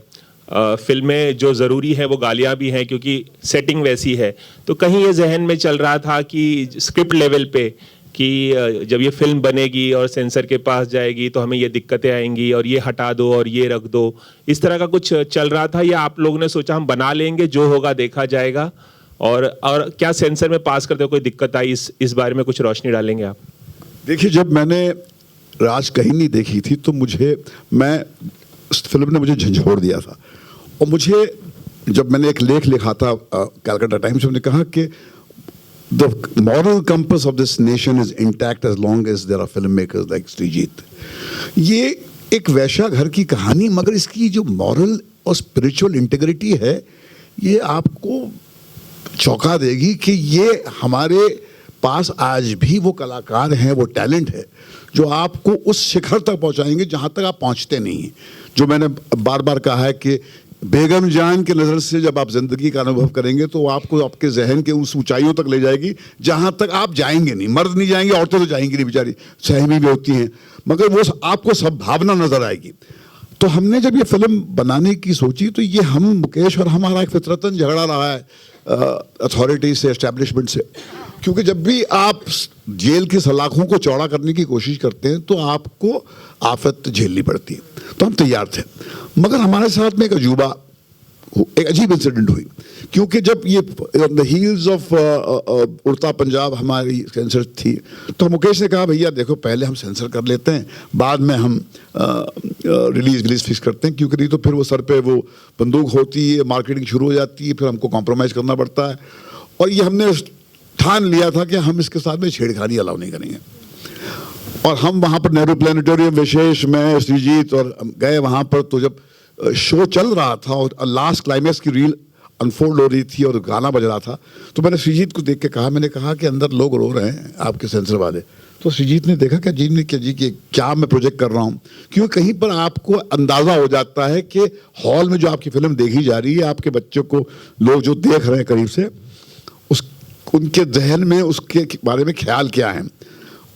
फिल्में जो ज़रूरी है वो गालियाँ भी हैं क्योंकि सेटिंग वैसी है. तो कहीं ये जहन में चल रहा था कि स्क्रिप्ट लेवल पे कि जब ये फिल्म बनेगी और सेंसर के पास जाएगी तो हमें ये दिक्कतें आएंगी और ये हटा दो और ये रख दो, इस तरह का कुछ चल रहा था, या आप लोगों ने सोचा हम बना लेंगे, जो होगा देखा जाएगा? और क्या सेंसर में पास करते हुए कोई दिक्कत आई, इस बारे में कुछ रोशनी डालेंगे आप? देखिए, जब मैंने राज कहीं नहीं देखी थी तो मैं फिल्म ने मुझे झंझोड़ दिया था. और मुझे जब मैंने एक लेख लिखा था कैलकाटा टाइम्स में, मैंने कहा कि the moral compass of this nation is intact as long as there are filmmakers like Srijit. ये एक वैश्या घर की कहानी, मगर इसकी जो मॉरल और स्पिरिचुअल इंटीग्रिटी है ये आपको चौंका देगी कि ये हमारे पास आज भी वो कलाकार हैं, वो टैलेंट है जो आपको उस शिखर तक पहुंचाएंगे जहां तक आप पहुंचते नहीं हैं. जो मैंने बार बार कहा है कि बेगम जान के नज़र से जब आप ज़िंदगी का अनुभव करेंगे तो आपको आपके जहन के उस ऊंचाइयों तक ले जाएगी जहां तक आप जाएंगे नहीं. मर्द नहीं जाएंगे, औरतें तो जाएंगी नहीं, बेचारी सहमी भी होती हैं, मगर वो आपको सब भावना नज़र आएगी. तो हमने जब ये फिल्म बनाने की सोची तो ये हम मुकेश और हमारा एक फितरतन झगड़ा रहा है अथॉरिटी से, एस्टेब्लिशमेंट से, क्योंकि जब भी आप जेल की सलाखों को चौड़ा करने की कोशिश करते हैं तो आपको आफत झेलनी पड़ती है. तो हम तैयार थे, मगर हमारे साथ में एक अजीब इंसिडेंट हुई, क्योंकि जब ये द हील्स ऑफ उड़ता पंजाब हमारी सेंसर थी तो मुकेश ने कहा भैया देखो पहले हम सेंसर कर लेते हैं, बाद में हम रिलीज फिक्स करते हैं, क्योंकि नहीं तो फिर वो सर पे वो बंदूक होती है, मार्केटिंग शुरू हो जाती है, फिर हमको कॉम्प्रोमाइज़ करना पड़ता है. और ये हमने ठान लिया था कि हम इसके साथ में छेड़खानी अलाउ नहीं करेंगे. और हम वहाँ पर नेहरू प्लानिटोरियम, विशेष, मैं, श्रीजीत और गए वहाँ पर. तो जब शो चल रहा था और लास्ट क्लाइमैक्स की रील अनफोल्ड हो रही थी और गाना बज रहा था, तो मैंने श्रीजीत को देख के कहा, मैंने कहा कि अंदर लोग रो रहे हैं आपके सेंसर वाले. तो श्रीजीत ने देखा क्या जी कि क्या मैं प्रोजेक्ट कर रहा हूँ, क्योंकि कहीं पर आपको अंदाज़ा हो जाता है कि हॉल में जो आपकी फिल्म देखी जा रही है, आपके बच्चों को लोग जो देख रहे हैं करीब से, उनके जहन में उसके बारे में ख्याल क्या है.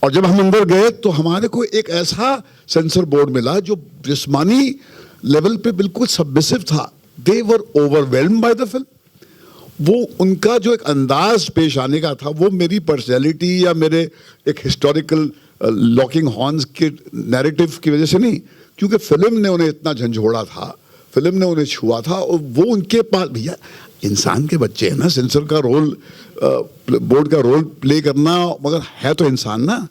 और जब हम अंदर गए तो हमारे को एक ऐसा सेंसर बोर्ड मिला जो जिस्मानी लेवल पे बिल्कुल सबमिसिव था. दे वर ओवरवेल्म्ड बाय द फिल्म. वो उनका जो एक अंदाज पेश आने का था वो मेरी पर्सनैलिटी या मेरे एक हिस्टोरिकल लॉकिंग हॉर्न्स के नैरेटिव की वजह से नहीं, क्योंकि फिल्म ने उन्हें इतना झंझोड़ा था, फिल्म ने उन्हें छुआ था. और वो उनके पास, भैया इंसान के बच्चे हैं ना, सेंसर का रोल, बोर्ड का रोल प्ले करना, मगर है तो इंसान ना,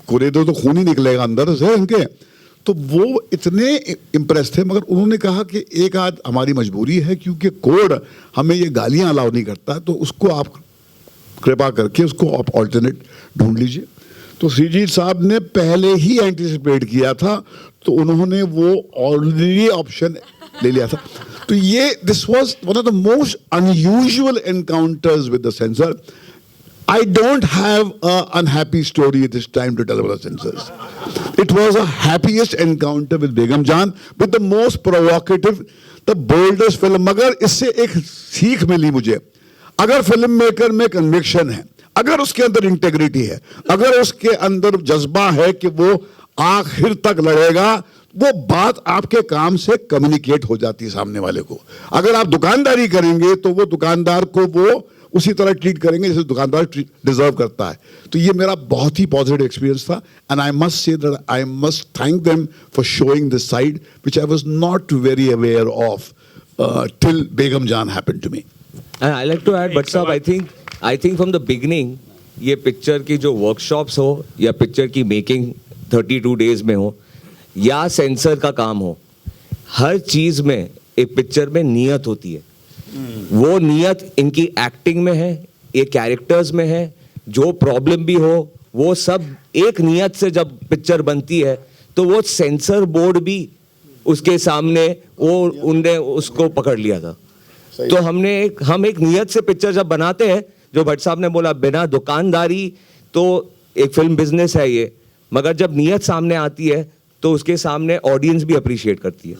कुरेदो तो खून ही निकलेगा अंदर से उनके. तो वो इतने इम्प्रेस थे, मगर उन्होंने कहा कि एक आध हमारी मजबूरी है क्योंकि कोड हमें ये गालियां अलाउ नहीं करता, तो उसको आप कृपा करके उसको आप ऑल्टरनेट ढूंढ लीजिए। तो श्रीजीत साहब ने पहले ही एंटिसिपेट किया था, तो उन्होंने वो ऑलरेडी ऑप्शन ले लिया था। तो ये this was one of the most unusual encounters with the sensor. I don't have an unhappy story at this time to tell about the censors. It was a happiest encounter with Begum Jaan, with the most provocative, the boldest film. मगर इससे एक सीख मिली मुझे, अगर film maker में conviction है, अगर उसके अंदर इंटेग्रिटी है, अगर उसके अंदर जज्बा है कि वो आखिर तक लड़ेगा, वो बात आपके काम से कम्युनिकेट हो जाती है सामने वाले को। अगर आप दुकानदारी करेंगे तो वो दुकानदार को वो उसी तरह ट्रीट करेंगे जैसे दुकानदार डिजर्व करता है। तो ये मेरा बहुत ही पॉजिटिव एक्सपीरियंस था, and I must say that I must thank them for showing this side which I was not very aware of till Begum Jaan happened to me. I like to add, but साहब I think from the beginning ये picture की जो workshops हो या picture की making 32 days में हो या सेंसर का काम हो, हर चीज में एक पिक्चर में नियत होती है। वो नियत इनकी एक्टिंग में है, ये कैरेक्टर्स में है, जो प्रॉब्लम भी हो वो सब एक नियत से जब पिक्चर बनती है तो वो सेंसर बोर्ड भी उसके सामने वो उनने उसको पकड़ लिया था। तो हम एक नियत से पिक्चर जब बनाते हैं, जो भट्ट साहब ने बोला बिना दुकानदारी, तो एक फिल्म बिजनेस है ये, मगर जब नियत सामने आती है तो उसके सामने ऑडियंस भी अप्रिशिएट करती है।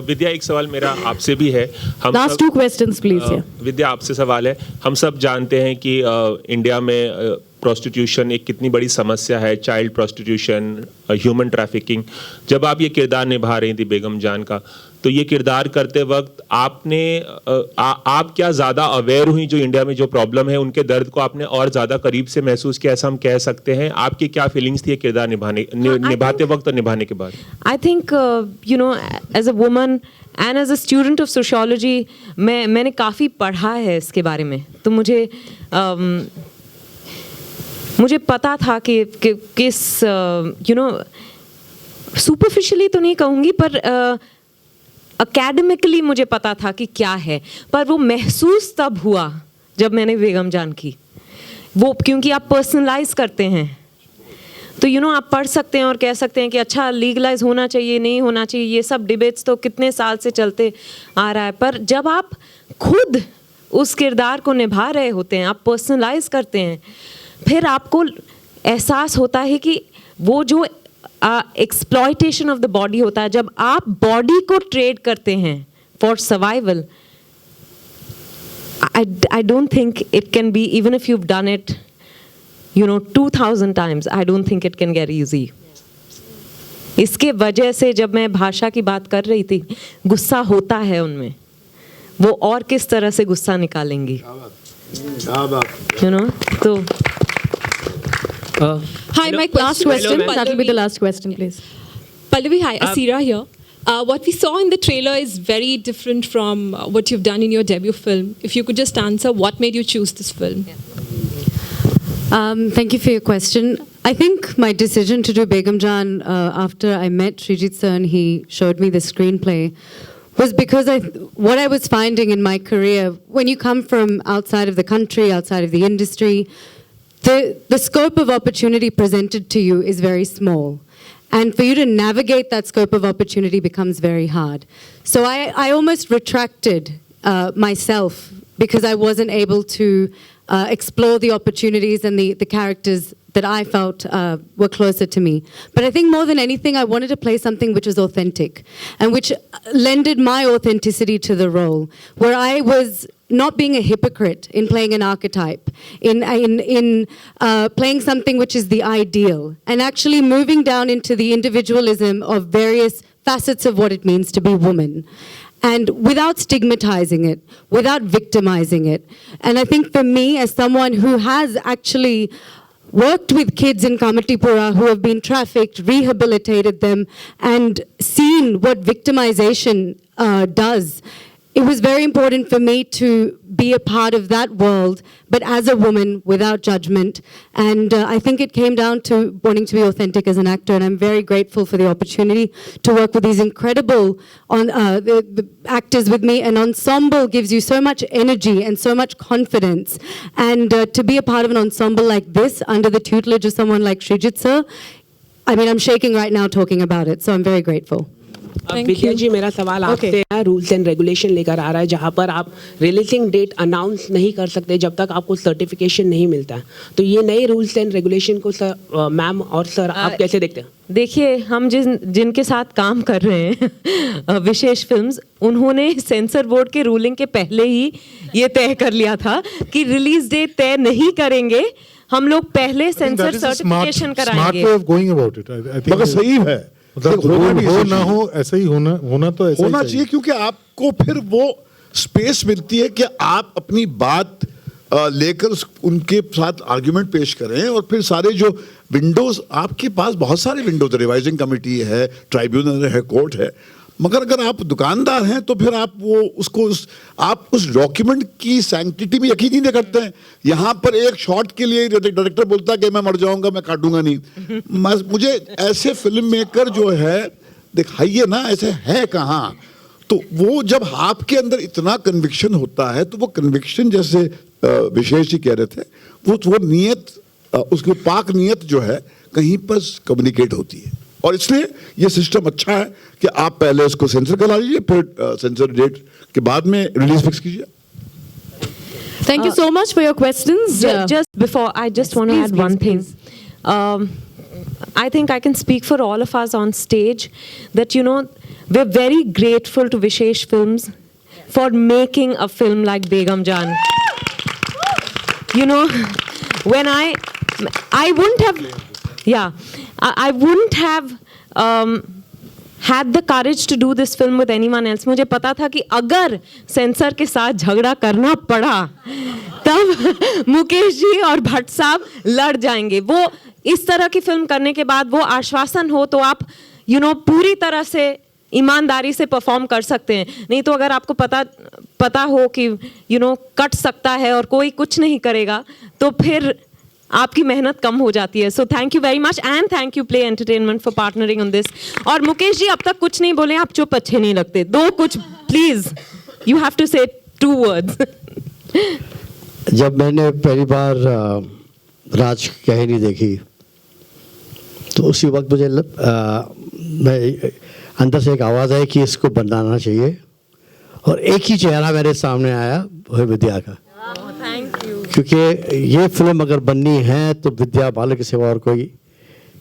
विद्या, एक सवाल मेरा आपसे भी है। हम Last 2 questions, please. विद्या, आपसे सवाल है। हम सब जानते हैं कि इंडिया में प्रोस्टिट्यूशन एक कितनी बड़ी समस्या है, चाइल्ड प्रोस्टिट्यूशन, ह्यूमन ट्रैफिकिंग। जब आप ये किरदार निभा रही थी बेगम जान का, तो ये किरदार करते वक्त आपने आप क्या ज़्यादा अवेयर हुई जो इंडिया में जो प्रॉब्लम है, उनके दर्द को आपने और ज़्यादा करीब से महसूस किया, ऐसा हम कह सकते हैं? आपकी क्या फीलिंग्स थी ये किरदार निभाते वक्त और निभाने के बाद? I think as a woman and as a student of sociology मैंने काफ़ी पढ़ा है इसके बारे में, तो मुझे पता था कि किस सुपरफिशियली तो नहीं कहूँगी, पर अकेडमिकली मुझे पता था कि क्या है, पर वो महसूस तब हुआ जब मैंने बेगम जान की। वो क्योंकि आप पर्सनलाइज करते हैं, तो आप पढ़ सकते हैं और कह सकते हैं कि अच्छा लीगलाइज होना चाहिए, नहीं होना चाहिए, ये सब डिबेट्स तो कितने साल से चलते आ रहा है, पर जब आप खुद उस किरदार को निभा रहे होते हैं, आप पर्सनलाइज करते हैं, फिर आपको एहसास होता है कि वो जो एक्सप्लॉयटेशन ऑफ द बॉडी होता है, जब आप बॉडी को ट्रेड करते हैं for survival, I don't think it can be, even if you've done it 2000 times, I don't think it can get easy. इसके वजह से जब मैं भाषा की बात कर रही थी, गुस्सा होता है उनमें, वो और किस तरह से गुस्सा निकालेंगी, तो Hi, my Last question. That will be the last question, please. Pallavi, hi, Asira here. What we saw in the trailer is very different from what you've done in your debut film. If you could just answer, what made you choose this film? Thank you for your question. I think my decision to do Begum Jaan after I met Srijit sir and he showed me the screenplay was because what I was finding in my career, when you come from outside of the country, outside of the industry, the scope of opportunity presented to you is very small. And for you to navigate that scope of opportunity becomes very hard. So I almost retracted myself because I wasn't able to explore the opportunities and the characters that I felt were closer to me. But I think more than anything, I wanted to play something which was authentic and which lended my authenticity to the role, where I was not being a hypocrite in playing an archetype, in playing something which is the ideal, and actually moving down into the individualism of various facets of what it means to be woman. And without stigmatizing it, without victimizing it. And I think for me, as someone who has actually worked with kids in Kamatipura who have been trafficked, rehabilitated them, and seen what victimization does, it was very important for me to be a part of that world, but as a woman without judgment. And I think it came down to wanting to be authentic as an actor. And I'm very grateful for the opportunity to work with these incredible the actors with me. An ensemble gives you so much energy and so much confidence. And to be a part of an ensemble like this under the tutelage of someone like Srijit sir, I mean, I'm shaking right now talking about it. So I'm very grateful. विद्या जी, मेरा सवाल आपसे है, rules and regulation लेकर आ रहा है जहाँ पर आप रिलीजिंग डेट अनाउंस नहीं कर सकते जब तक आपको सर्टिफिकेशन नहीं मिलता। तो ये नए रूल्स एंड रेगुलेशन को सर, मैम और सर, आप कैसे देखते हैं? देखिए, हम जिनके साथ काम कर रहे हैं विशेष फिल्म्स, उन्होंने सेंसर बोर्ड के रूलिंग के पहले ही ये तय कर लिया था कि रिलीज डेट तय नहीं करेंगे, हम लोग पहले सेंसर सर्टिफिकेशन कराएंगे। मगर सही है, हो ना हो ऐसा ही होना तो ऐसा होना चाहिए, क्योंकि आपको फिर वो स्पेस मिलती है कि आप अपनी बात लेकर उनके साथ आर्ग्यूमेंट पेश करें। और फिर सारे जो विंडोज, आपके पास बहुत सारे विंडोज, रिवाइजिंग कमेटी है, ट्राइब्यूनल है, कोर्ट है, मगर अगर आप दुकानदार हैं तो फिर आप आप उस डॉक्यूमेंट की सैंक्टिटी में यकीन ही नहीं करते हैं। यहाँ पर एक शॉट के लिए डायरेक्टर बोलता है कि मैं मर जाऊंगा, मैं काटूंगा नहीं। मुझे ऐसे फिल्म मेकर जो है दिखाइए ना, ऐसे है कहाँ। तो वो जब आपके अंदर इतना कन्विक्शन होता है, तो वो कन्विक्शन जैसे विशेष जी कह रहे थे, वो नीयत, उसकी पाक नीयत जो है कहीं पर कम्युनिकेट होती है। और इसलिए ये सिस्टम अच्छा है कि आप पहले उसको सेंसर करा लीजिए, फिर सेंसर डेट के बाद में रिलीज फिक्स कीजिए। Thank you so much for your questions. Just before, I just want to add one thing. I think I can speak for all of us on stage that, you know, we're very grateful to Vishesh Films for making a film like Begum Jaan. You know, when I wouldn't have, I wouldn't have had the courage to do this film with anyone else. मुझे पता था कि अगर sensor के साथ झगड़ा करना पड़ा तब मुकेश जी और भट्ट साहब लड़ जाएंगे। वो इस तरह की फिल्म करने के बाद वो आश्वासन हो तो आप पूरी तरह से ईमानदारी से परफॉर्म कर सकते हैं। नहीं तो अगर आपको पता हो कि कट सकता है और कोई कुछ नहीं करेगा, तो फिर आपकी मेहनत कम हो जाती है। So thank you very much and thank you play entertainment for partnering on this. और मुकेश जी, अब तक कुछ नहीं बोले, आप चुप अच्छे नहीं लगते, दो कुछ प्लीज, यू हैव टू से 2 words। जब मैंने पहली बार राज कहानी देखी तो उसी वक्त मुझे मैं अंदर से एक आवाज़ आई कि इसको बनाना चाहिए, और एक ही चेहरा मेरे सामने आया, वो विद्या का। क्योंकि ये फिल्म अगर बननी है तो विद्या बालन के सिवा और कोई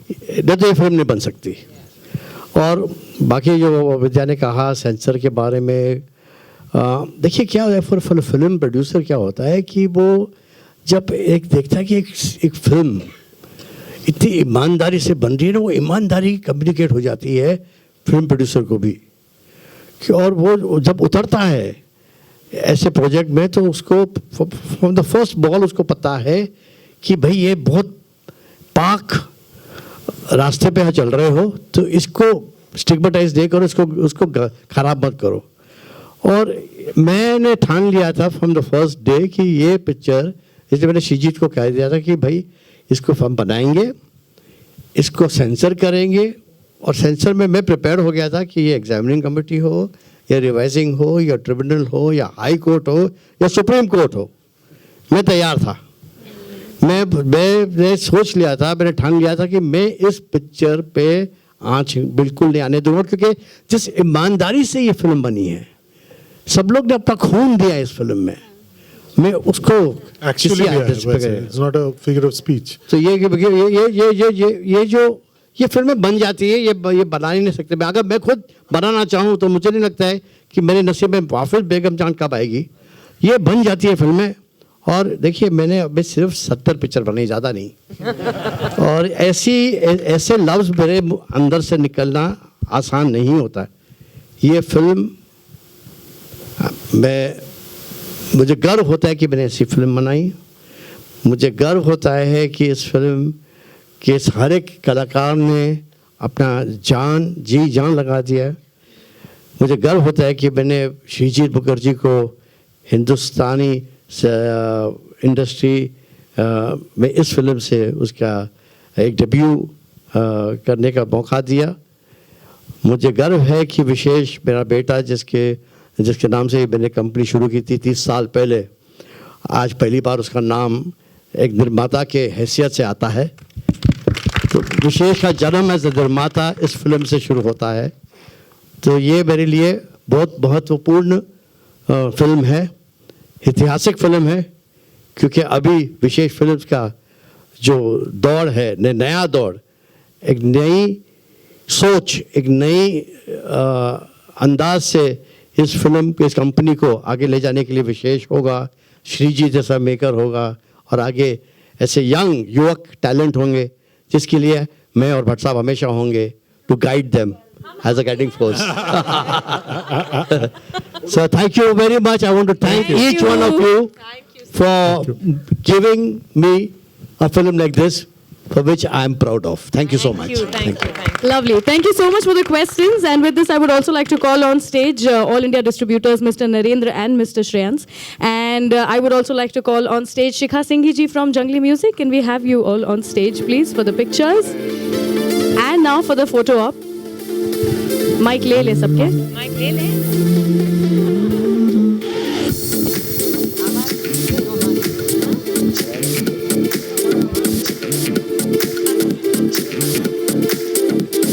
नहीं, तो ये फिल्म नहीं बन सकती। और बाकी जो विद्या ने कहा सेंसर के बारे में, देखिए क्या है, फॉर फिल्म प्रोड्यूसर क्या होता है कि वो जब एक देखता है कि एक फिल्म इतनी ईमानदारी से बन रही है ना, वो ईमानदारी कम्युनिकेट हो जाती है फिल्म प्रोड्यूसर को भी। और वो जब उतरता है ऐसे प्रोजेक्ट में तो उसको फ्रॉम द फर्स्ट बॉल उसको पता है कि भाई ये बहुत पाक रास्ते पे चल रहे हो, तो इसको स्टिग्मेटाइज नहीं करो, उसको खराब मत करो। और मैंने ठान लिया था फ्रॉम द फर्स्ट डे कि ये पिक्चर, इसलिए मैंने श्रीजीत को कह दिया था कि भाई इसको हम बनाएंगे, इसको सेंसर करेंगे। और सेंसर में मैं प्रिपेयर हो गया था कि ये एग्जामिनिंग कमेटी हो या रिवाइजिंग हो या ट्रिब्यूनल हो या हाई कोर्ट हो या सुप्रीम कोर्ट हो, मैं तैयार था। मैं सोच लिया था, मैंने ठान लिया था कि मैं इस पिक्चर पे आँच बिल्कुल नहीं आने दूंगा, क्योंकि जिस ईमानदारी से ये फिल्म बनी है, सब लोग ने अपना खून दिया इस फिल्म में, मैं उसको तो ये फिल्में बन जाती है, ये बना ही नहीं सकते। अगर मैं खुद बनाना चाहूँ तो मुझे नहीं लगता है कि मेरे नसीब में वापस बेगम जान कब आएगी। ये बन जाती है फिल्में। और देखिए मैंने अभी सिर्फ 70 पिक्चर बनाई, ज़्यादा नहीं। और ऐसे लफ्ज़ मेरे अंदर से निकलना आसान नहीं होता। ये फिल्म मुझे गर्व होता है कि मैंने ऐसी फिल्म बनाई। मुझे गर्व होता है कि इस फिल्म के हर एक कलाकार ने अपना जी जान लगा दिया। मुझे गर्व होता है कि मैंने श्रीजीत मुखर्जी को हिंदुस्तानी इंडस्ट्री में इस फिल्म से उसका एक डेब्यू करने का मौका दिया। मुझे गर्व है कि विशेष मेरा बेटा जिसके नाम से मैंने कंपनी शुरू की थी 30 साल पहले, आज पहली बार उसका नाम एक निर्माता के हैसियत से आता है। तो विशेष का जन्म एज ए निर्माता इस फिल्म से शुरू होता है। तो ये मेरे लिए बहुत महत्वपूर्ण फिल्म है, ऐतिहासिक फिल्म है, क्योंकि अभी विशेष फिल्म का जो दौर है, नया दौर, एक नई सोच, एक नई अंदाज से इस फिल्म इस कंपनी को आगे ले जाने के लिए विशेष होगा। श्रीजी जैसा मेकर होगा और आगे ऐसे यंग युवक टैलेंट होंगे जिसके लिए मैं और भट्ट साहब हमेशा होंगे to guide them as a guiding force. So thank you very much. I want to thank each one of you for giving me a film like this, for which I am proud of. Thank you so much. Thank you. Lovely. Thank you so much for the questions. And with this, I would also like to call on stage All India distributors, Mr. Narendra and Mr. Shreyans. And I would also like to call on stage Shikha Singhi ji from Jungly Music. Can we have you all on stage, please, for the pictures? And now for the photo op. Mic ले सबके, mic ले।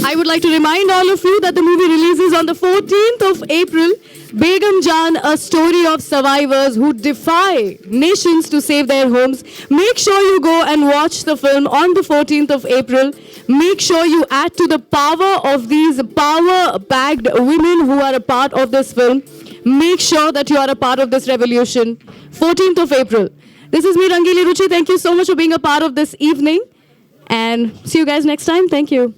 I would like to remind all of you that the movie releases on the 14th of April. Begum Jaan, a story of survivors who defy nations to save their homes. Make sure you go and watch the film on the 14th of April. Make sure you add to the power of these power-packed women who are a part of this film. Make sure that you are a part of this revolution. 14th of April. This is me, Rangili Ruchi. Thank you so much for being a part of this evening. And see you guys next time. Thank you.